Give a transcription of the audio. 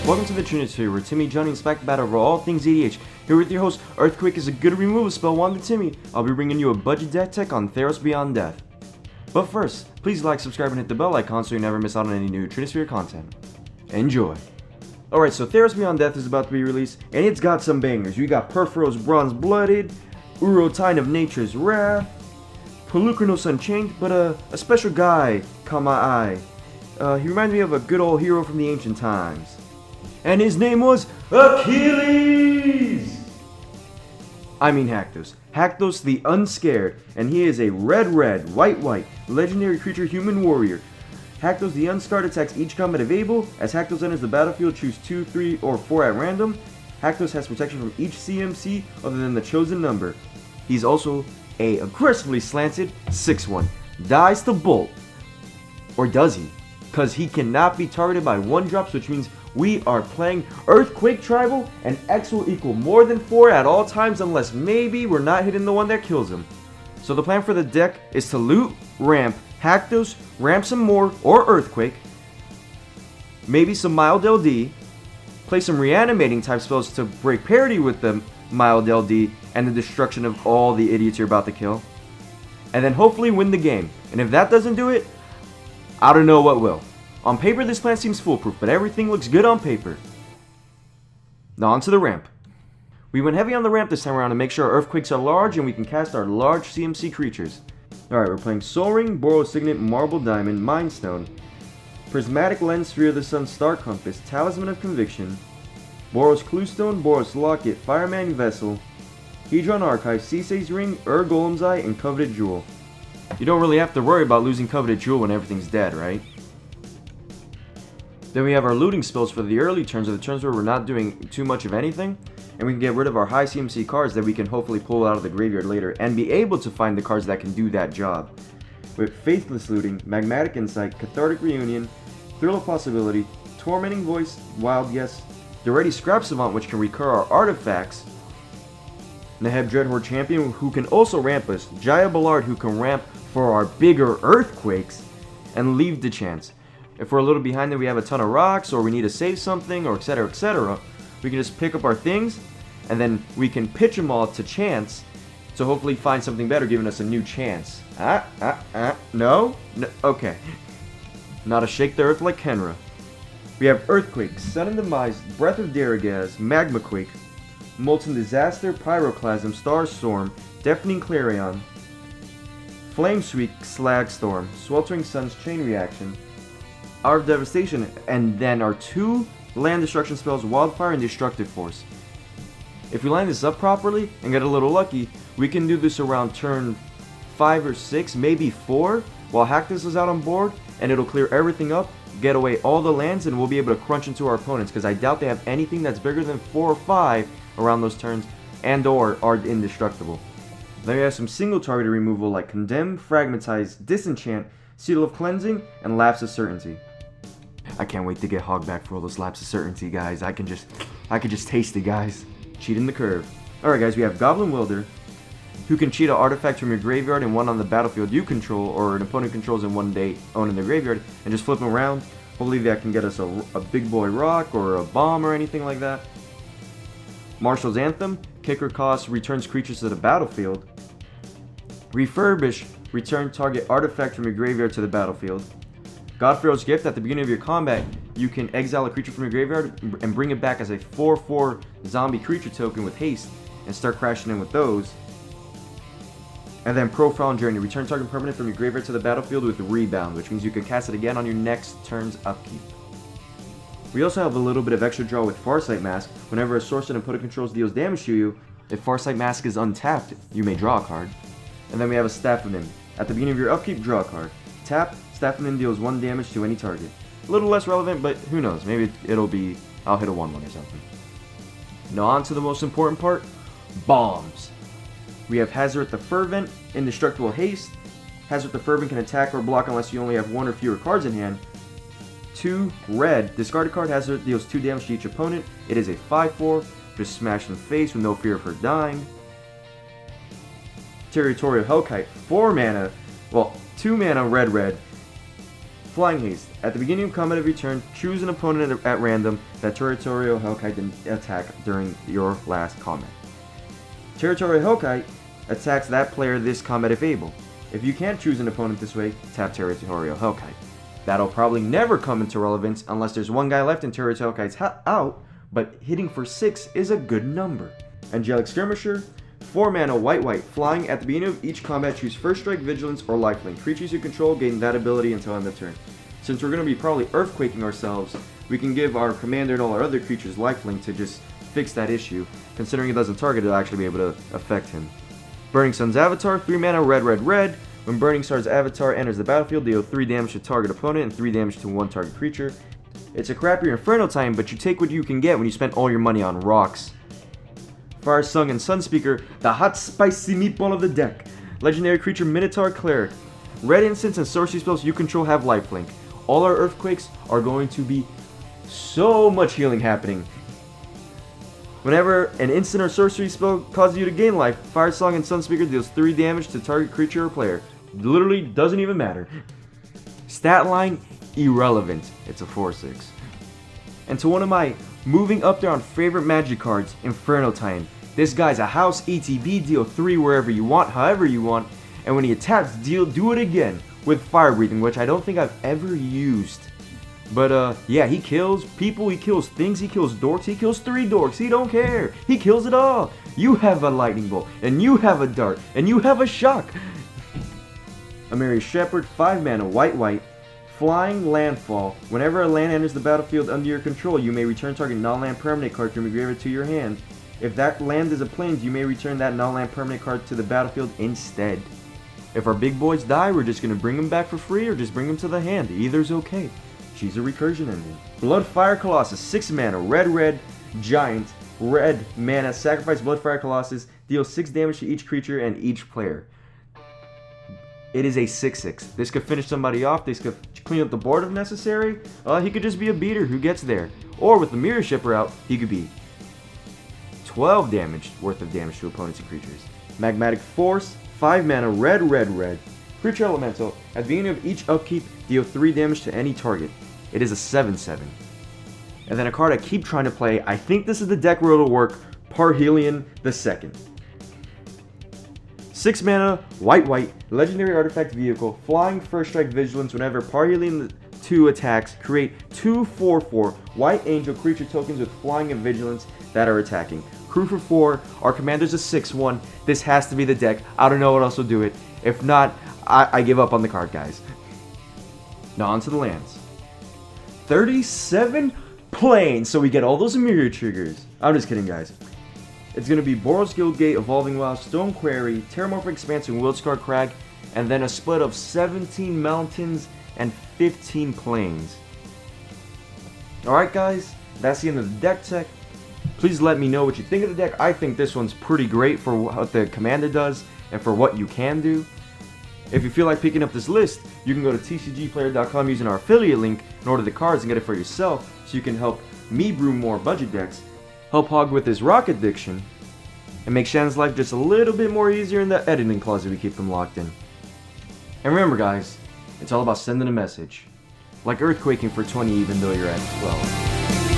Welcome to the Trinisphere, where Timmy, Johnny, and Spike battle over all things EDH. Here with your host, Earthquake is a good removal spell, Wanda Timmy. I'll be bringing you a budget deck tech on Theros Beyond Death. But first, please like, subscribe, and hit the bell icon so you never miss out on any new Trinisphere content. Enjoy! Alright, so Theros Beyond Death is about to be released, and it's got some bangers. You got Perforos Bronze Blooded, Urotine of Nature's Wrath, Pelucranos Unchained, but a special guy caught my eye. He reminds me of a good old hero from the ancient times. And his name was Achilles! I mean Haktos. Haktos the Unscared, and he is a red, white, legendary creature human warrior. Haktos the Unscarred attacks each combat of able. As Haktos enters the battlefield, choose 2, 3, or 4 at random. Haktos has protection from each CMC other than the chosen number. He's also a aggressively slanted 6/1. Dies to bolt. Or does he? Because he cannot be targeted by 1-drops, which means we are playing Earthquake Tribal, and X will equal more than 4 at all times unless maybe we're not hitting the one that kills him. So the plan for the deck is to loot, ramp, Haktos, ramp some more, or Earthquake, maybe some mild LD, play some Reanimating type spells to break parity with the mild LD and the destruction of all the idiots you're about to kill, and then hopefully win the game. And if that doesn't do it, I don't know what will. On paper, this plan seems foolproof, but everything looks good on paper. Now onto the ramp. We went heavy on the ramp this time around to make sure our Earthquakes are large and we can cast our large CMC creatures. Alright, we're playing Soul Ring, Boros Signet, Marble Diamond, Mind Stone, Prismatic Lens, Sphere of the Sun, Star Compass, Talisman of Conviction, Boros Cluestone, Boros Locket, Fireman Vessel, Hedron Archive, Sisei's Ring, Golem's Eye, and Coveted Jewel. You don't really have to worry about losing Coveted Jewel when everything's dead, right? Then we have our looting spells for the early turns, or the turns where we're not doing too much of anything, and we can get rid of our high CMC cards that we can hopefully pull out of the graveyard later and be able to find the cards that can do that job. With Faithless Looting, Magmatic Insight, Cathartic Reunion, Thrill of Possibility, Tormenting Voice, Wild Guess, the Ready Scrap Savant, which can recur our artifacts, Neheb Dreadhorde Champion, who can also ramp us, Jaya Ballard, who can ramp for our bigger Earthquakes, and Leave the Chance. If we're a little behind, then we have a ton of rocks, or we need to save something, or etc, etc. We can just pick up our things, and then we can pitch them all to chance to hopefully find something better, giving us a new chance. No? Okay. Not a shake the earth like Kenra. We have Earthquake, Sudden Demise, Breath of Daragaz, Magma Quake, Molten Disaster, Pyroclasm, Star Storm, Deafening Clarion, Flame Sweep, Slag Storm, Sweltering Sun's Chain Reaction, Hour of Devastation, and then our 2 land destruction spells, Wildfire and Destructive Force. If we line this up properly and get a little lucky, we can do this around turn 5 or 6, maybe 4, while Haktos is out on board, and it'll clear everything up, get away all the lands, and we'll be able to crunch into our opponents, because I doubt they have anything that's bigger than 4 or 5 around those turns, and or are indestructible. Then we have some single targeted removal like Condemn, Fragmentize, Disenchant, Seal of Cleansing, and Lapse of Certainty. I can't wait to get Hogg back for all those Lapse of Certainty, guys. I can just taste it, guys. Cheating the curve. Alright guys, we have Goblin Welder, who can cheat an artifact from your graveyard and one on the battlefield you control, or an opponent controls in one day own in the graveyard, and just flip them around. Hopefully that can get us a big boy rock, or a bomb, or anything like that. Marshal's Anthem, kicker cost, returns creatures to the battlefield. Refurbish, return target artifact from your graveyard to the battlefield. Godpharaoh's Gift, at the beginning of your combat, you can exile a creature from your graveyard and bring it back as a 4/4 zombie creature token with haste, and start crashing in with those. And then Profile and Journey, return target permanent from your graveyard to the battlefield with Rebound, which means you can cast it again on your next turn's upkeep. We also have a little bit of extra draw with Farsight Mask. Whenever a sorcerer and opponent controls deals damage to you, if Farsight Mask is untapped, you may draw a card. And then we have a Staff of Nim. At the beginning of your upkeep, draw a card. Tap, Staff of Nim deals 1 damage to any target. A little less relevant, but who knows, maybe I'll hit a 1/1 or something. Now on to the most important part, bombs. We have Hazard the Fervent, Indestructible Haste. Hazard the Fervent can attack or block unless you only have 1 or fewer cards in hand. 2 red, discard a card, Hazard deals 2 damage to each opponent. It is a 5/4, just smash in the face with no fear of her dying. Territorial Hellkite, 4 mana, well, 2 mana red, Flying Haste. At the beginning of combat of your turn, choose an opponent at random that Territorial Hellkite can attack during your last combat. Territorial Hellkite attacks that player this combat if able. If you can't choose an opponent this way, tap Territorial Hellkite. That'll probably never come into relevance unless there's one guy left and Territorial Hellkite's out, but hitting for 6 is a good number. Angelic Skirmisher. 4 mana, white, flying. At the beginning of each combat, choose First Strike, Vigilance, or Lifelink. Creatures you control gain that ability until end of turn. Since we're going to be probably Earthquaking ourselves, we can give our commander and all our other creatures Lifelink to just fix that issue. Considering it doesn't target, it'll actually be able to affect him. Burning Sun's Avatar, 3 mana, red. When Burning Sun's Avatar enters the battlefield, deal 3 damage to target opponent and 3 damage to one target creature. It's a crappier Inferno time, but you take what you can get when you spend all your money on rocks. Fire Song and Sunspeaker, the hot spicy meatball of the deck. Legendary creature Minotaur Cleric. Red instants and sorcery spells you control have lifelink. All our earthquakes are going to be so much healing happening. Whenever an instant or sorcery spell causes you to gain life, Fire Song and Sunspeaker deals 3 damage to target creature or player. Literally doesn't even matter. Stat line, irrelevant. It's a 4/6. And to one of my moving up there on favorite magic cards, Inferno Titan. This guy's a house ETB, deal 3 wherever you want, however you want, and when he attacks, do it again with Fire Breathing, which I don't think I've ever used. But yeah, he kills people, he kills things, he kills dorks, he kills 3 dorks, he don't care. He kills it all. You have a lightning bolt, and you have a dart, and you have a shock. Amiri Shepherd, 5 mana, white. Flying Landfall. Whenever a land enters the battlefield under your control, you may return target non-land permanent card from your graveyard to your hand. If that land is a plains, you may return that non-land permanent card to the battlefield instead. If our big boys die, we're just going to bring them back for free or just bring them to the hand. Either's okay. She's a recursion engine. Bloodfire Colossus, 6 mana, red, giant, red mana, sacrifice Bloodfire Colossus, deal 6 damage to each creature and each player. It is a 6/6. This could finish somebody off, this could clean up the board if necessary. He could just be a beater who gets there. Or with the Mirror Shipper out, he could be 12 damage worth of damage to opponents and creatures. Magmatic Force, 5 mana, red. Creature Elemental. At the beginning of each upkeep, deal 3 damage to any target. It is a 7/7. And then a card I keep trying to play, I think this is the deck where it'll work, Parhelion II. 6 mana, white, legendary artifact vehicle, flying First Strike Vigilance. Whenever Parhelion II attacks, create 2 4/4 white angel creature tokens with flying and vigilance that are attacking. Crew for 4, our commander's a 6/1. This has to be the deck. I don't know what else will do it. If not, I give up on the card, guys. Now on to the lands. 37 planes, so we get all those mirror triggers. I'm just kidding, guys. It's going to be Boros Guildgate, Evolving Wilds, Stone Quarry, Terramorphic Expansion, Wildscar Crag, and then a split of 17 mountains and 15 plains. Alright guys, that's the end of the deck tech. Please let me know what you think of the deck. I think this one's pretty great for what the commander does and for what you can do. If you feel like picking up this list, you can go to tcgplayer.com using our affiliate link and order the cards and get it for yourself so you can help me brew more budget decks, help Hogg with his rock addiction, and make Shannon's life just a little bit more easier in the editing closet we keep him locked in. And remember guys, it's all about sending a message. Like earthquaking for 20 even though you're at 12.